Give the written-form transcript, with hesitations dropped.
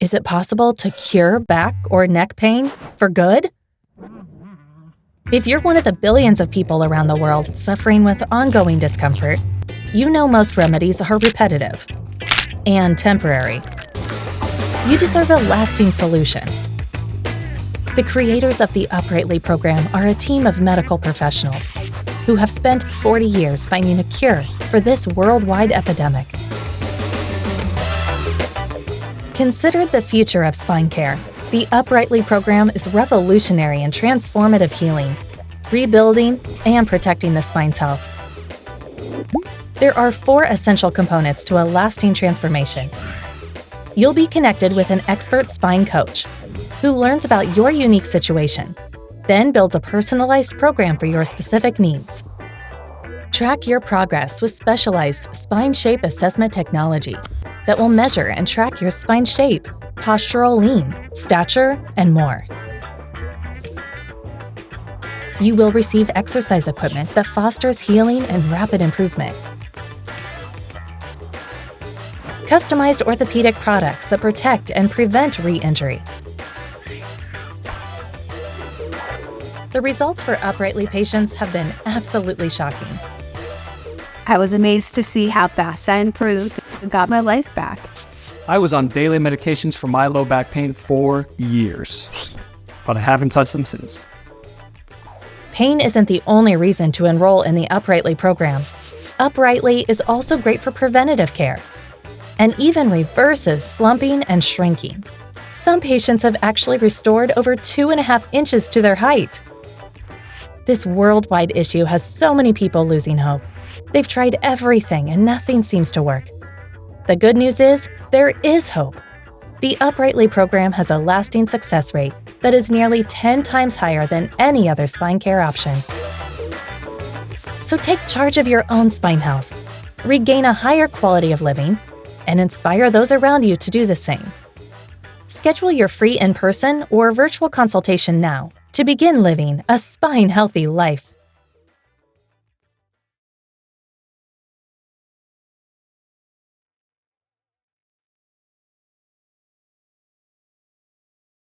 Is it possible to cure back or neck pain for good? If you're one of the billions of people around the world suffering with ongoing discomfort, you know most remedies are repetitive and temporary. You deserve a lasting solution. The creators of the Uprightly program are a team of medical professionals who have spent 40 years finding a cure for this worldwide epidemic. Considered the future of spine care, the Uprightly program is revolutionary in transformative healing, rebuilding, and protecting the spine's health. There are 4 essential components to a lasting transformation. You'll be connected with an expert spine coach who learns about your unique situation, then builds a personalized program for your specific needs. Track your progress with specialized spine shape assessment technology that will measure and track your spine shape, postural lean, stature, and more. You will receive exercise equipment that fosters healing and rapid improvement. Customized orthopedic products that protect and prevent re-injury. The results for Uprightly patients have been absolutely shocking. I was amazed to see how fast I improved and got my life back. I was on daily medications for my low back pain for years, but I haven't touched them since. Pain isn't the only reason to enroll in the Uprightly program. Uprightly is also great for preventative care and even reverses slumping and shrinking. Some patients have actually restored over 2.5 inches to their height. This worldwide issue has so many people losing hope. They've tried everything and nothing seems to work. The good news is, there is hope. The Uprightly program has a lasting success rate that is nearly 10 times higher than any other spine care option. So take charge of your own spine health, regain a higher quality of living, and inspire those around you to do the same. Schedule your free in-person or virtual consultation now to begin living a spine-healthy life.